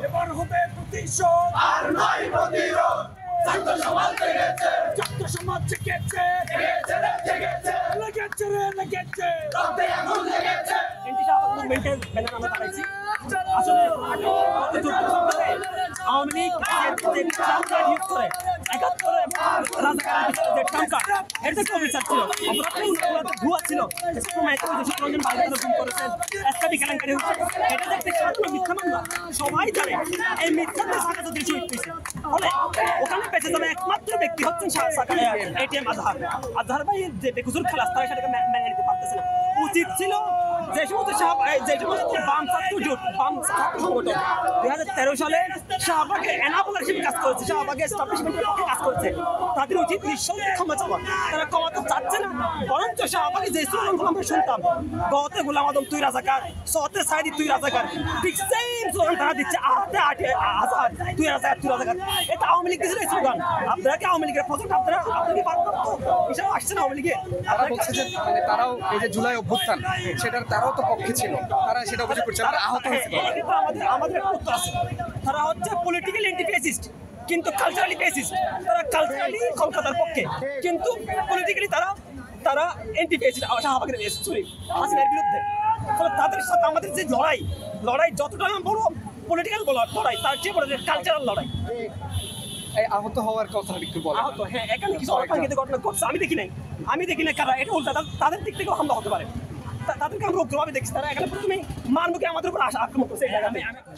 এবার হবে প্রতিশোধ আর নয় প্রতিরোধ। ছাত্র সমাজ জেগেছে, ছাত্র সমাজ জেগেছে, লেগেছে রে লেগেছে, রক্তে আগুন লেগেছে। মুভমেন্টের ব্যানার আমরা পাঠাইছি। আসলে আওয়ামী লীগ যে ট্রাম্পকে নিয়োগ করে ৭১ রাজাকারের যে ট্রাম্পটা এটা তো বিচার ছিল, অপরাধ ভুয়া ছিল। রঞ্জন বাংলাদেশ করেছেন, এসকাবি কেলেঙ্কারি হচ্ছে, এটা দেখতে কোনো মিথ্যা মামলা। সবাই জানে এই মিথ্যাতে সাকাত দৃশ্য হচ্ছে। ফলে ওখানে বেঁচে যাবে একমাত্র ব্যক্তি হচ্ছেন এটিএম আজহার। আজহার ভাই যে বেকুজুর খালাস তারা সেটাকে মেনে নিতে পারতেছে না। উচিত ছিল যে সমস্ত বাম ছাত্র জোট, বাম ছাত্র সংগঠন ২০১৩ সালে শাহবাগে এনাবলার হিসেবে কাজ করেছে, শাহবাগে এস্টাবলিশমেন্টের পক্ষে কাজ করেছে, তাদের উচিত নিঃসন্দেহে ক্ষমা চাওয়া। তারা কমাতে চাচ্ছে না, বরঞ্চ শাহবাগে যে স্লোগানগুলো আমরা শুনতাম, গতে গোলাম আদম তুই রাজাকার, সতে সাইদি তুই রাজাকার, ঠিক সেম স্লোগান তারা দিচ্ছে, আটে আটে আজহার তুই রাজাকার, তুই রাজাকার। এটা আওয়ামী লীগ দিয়েছিল এই স্লোগান। আপনারা কি আওয়ামী লীগের প্রজেক্ট আপনারা কি ভারপ্রাপ্ত হিসাবে আসছেন আওয়ামী লীগে? তারা বলছে যে মানে তারাও এই যে জুলাই অভ্যুত্থান সেটার তারাও তো পক্ষে ছিল, তারা সেটা অভিযোগ করছে, তারা আহত হয়েছে। আমাদের উত্তর আছে, তারা হচ্ছে পলিটিক্যালি অ্যান্টি-ফ্যাসিস্ট কিন্তু কালচারালি ফ্যাসিস্ট। তারা কালচারালি কলকাতার পক্ষে কিন্তু পলিটিক্যালি তারা অ্যান্টি-ফ্যাসিস্ট, শাহবাগের হাসিনার বিরুদ্ধে। ফলে তাদের সাথে আমাদের যে লড়াই যতটা বড় পলিটিক্যাল লড়াই, তার চেয়ে বড় যে কালচারাল লড়াই। এই আহত হওয়ার কথা একটু বলো। আহত, হ্যাঁ, এখানে কিছু অনাকাঙ্ক্ষিত ঘটনা ঘটছে, আমি দেখি নাই কারা, এটা উল্টা তাদের দিক থেকেও হামলা হতে পারে। তাদেরকে আমরা উগ্রভাবে দেখছি, তারা এখানে প্রথমে মানবকে আমাদের উপর আক্রমণ করছে।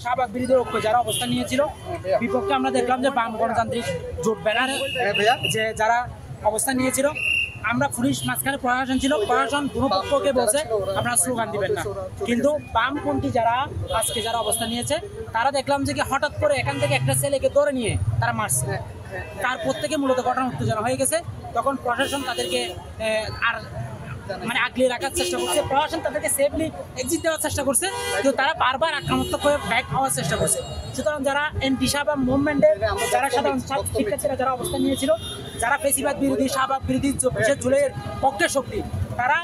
শাহবাগ বিরোধী ঐক্য যারা অবস্থান নিয়েছিল বিপক্ষে আমরা দেখলাম যে বাম গণতান্ত্রিক জোট ব্যানারে যে যারা অবস্থান নিয়েছিল, আমরা পুলিশ মাঝখানে প্রশাসন ছিল, প্রশাসন কোনো পক্ষকে বলছে আমরা স্লোগান দিবেন না, কিন্তু বামপন্থী যারা আজকে যারা অবস্থান নিয়েছে তারা দেখলাম যে হঠাৎ করে এখান থেকে একটা ছেলেকে ধরে নিয়ে তারা মারছে। তারপর থেকে মূলত ঘটনা উত্তেজনা হয়ে গেছে। তখন প্রশাসন তাদেরকে আর মানে আগলিয়ে রাখার চেষ্টা করছে, প্রশাসন তাদেরকে সেফলি এক্সিট দেওয়ার চেষ্টা করছে, কিন্তু তারা বারবার আক্রমণাত্মক হয়ে ব্যাক হওয়ার চেষ্টা করছে। সুতরাং যারা এনটি শাহবাগ মুভমেন্টের যারা সাধারণ শিক্ষার্থীরা যারা অবস্থান নিয়েছিল, যারা ফেসিবাদ বিরোধী, শাহবাগ বিরোধী, জুলাইয়ের পক্ষের শক্তি, তারা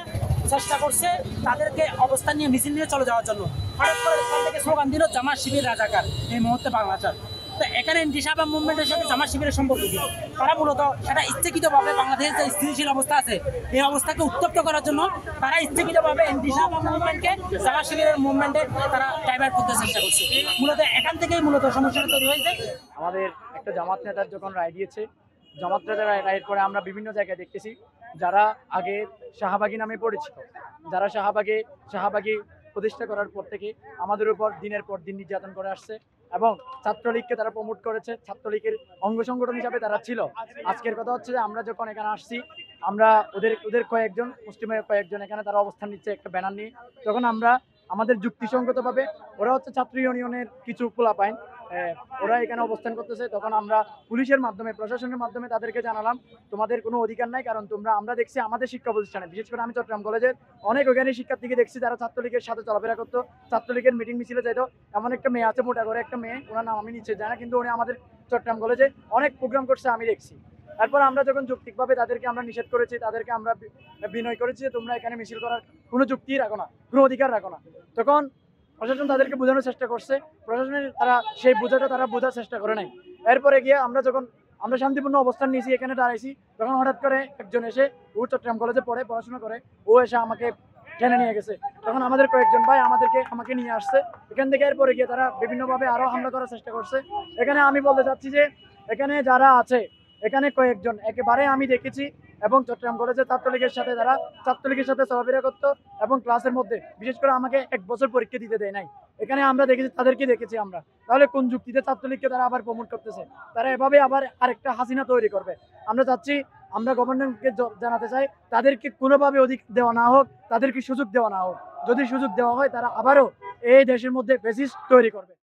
চেষ্টা করছে তাদেরকে অবস্থান নিয়ে মিছিল নিয়ে চলে যাওয়ার জন্য। হঠাৎ করে এখান থেকে স্লোগান দিল জামাত শিবির রাজাকার, এই মুহূর্তে বাংলাদেশ। তো এখানে এনটি শাহবাগ মুভমেন্টের সাথে জামাত শিবিরের সম্পর্ক কি? তারা মূলত সেটা ইচ্ছাকৃতভাবে বাংলাদেশের যে স্থিতিশীল অবস্থা আছে এই অবস্থাকে উত্তপ্ত করার জন্য তারা ইচ্ছাকৃতভাবে এনটি শাহবাগ মুভমেন্টকে জামাত শিবিরের মুভমেন্টে তারা ডাইভার্ট করতে চেষ্টা করছে। মূলত এখান থেকেই মূলত সমস্যাটা তৈরি হয়েছে। আমাদের একটা জামাত নেতার যখন রায় দিয়েছে, জামাত নেতার রায়ের পরে আমরা বিভিন্ন জায়গায় দেখতেছি যারা আগে শাহবাগী নামে পরিচিত, যারা শাহবাগী প্রতিষ্ঠা করার পর থেকে আমাদের উপর দিনের পর দিন নির্যাতন করে আসছে এবং ছাত্রলীগকে তারা প্রমোট করেছে, ছাত্রলীগের অঙ্গ সংগঠন হিসাবে তারা ছিল। আজকের কথা হচ্ছে যে আমরা যখন এখানে আসছি, আমরা ওদের কয়েকজন মুসলিমের কয়েকজন এখানে তারা অবস্থান নিচ্ছে একটা ব্যানার নিয়ে, তখন আমরা আমাদের যুক্তিসঙ্গতভাবে, ওরা হচ্ছে ছাত্র ইউনিয়নের কিছু পোলাপাইন, ওরা এখানে অবস্থান করতেছে, তখন আমরা পুলিশের মাধ্যমে, প্রশাসনের মাধ্যমে তাদেরকে জানালাম তোমাদের কোনো অধিকার নাই, কারণ আমরা দেখছি আমাদের শিক্ষা প্রতিষ্ঠানে, বিশেষ করে আমি চট্টগ্রাম কলেজের অনেক ওখানে শিক্ষার্থীকে দেখছি যারা ছাত্রলীগের সাথে চলাফেরা করতো, ছাত্রলীগের মিটিং মিছিলে যেত। এমন একটা মেয়ে আছে, মোটা করে একটা মেয়ে, ওনার নাম আমি নিচ্ছে জানি, কিন্তু উনি আমাদের চট্টগ্রাম কলেজে অনেক প্রোগ্রাম করছে আমি দেখছি। তারপর আমরা যখন যৌক্তিকভাবে তাদেরকে আমরা নিষেধ করেছি, তাদেরকে আমরা বিনয় করেছি যে তোমরা এখানে মিছিল করার কোনো যুক্তি রাখো না, কোনো অধিকার রাখো না, তখন প্রশাসন তাদেরকে বোঝানোর চেষ্টা করছে। প্রশাসনের তারা সেই তারা বোঝার চেষ্টা করে নাই। এরপরে গিয়ে আমরা শান্তিপূর্ণ অবস্থান নিয়েছি, এখানে দাঁড়াইছি, তখন হঠাৎ করে একজন এসে, ও চট্টগ্রাম কলেজে পড়াশোনা করে, ও এসে আমাকে টেনে নিয়ে গেছে। তখন আমাদের কয়েকজন ভাই আমাকে নিয়ে আসছে এখান থেকে। এরপরে গিয়ে তারা বিভিন্নভাবে আরো হামলা করার চেষ্টা করছে। এখানে আমি বলতে চাচ্ছি যে এখানে যারা আছে, এখানে কয়েকজন একেবারে আমি দেখেছি এবং চট্টগ্রাম কলেজে ছাত্রলীগের সাথে চলাফেরা করতো এবং ক্লাসের মধ্যে বিশেষ করে আমাকে 1 বছর পরীক্ষা দিতে দেয় নাই। এখানে আমরা দেখেছি, তাদেরকে দেখেছি আমরা। তাহলে কোন যুক্তিতে ছাত্রলীগকে তারা আবার প্রমোট করতেছে? তারা এভাবে আবার আরেকটা হাসিনা তৈরি করবে। আমরা চাচ্ছি, আমরা গভর্নমেন্টকে জানাতে চাই তাদেরকে কোনোভাবে অধিকার দেওয়া না হোক, তাদেরকে সুযোগ দেওয়া না হোক। যদি সুযোগ দেওয়া হয় তারা আবারও এই দেশের মধ্যে ফ্যাসিস্ট তৈরি করবে।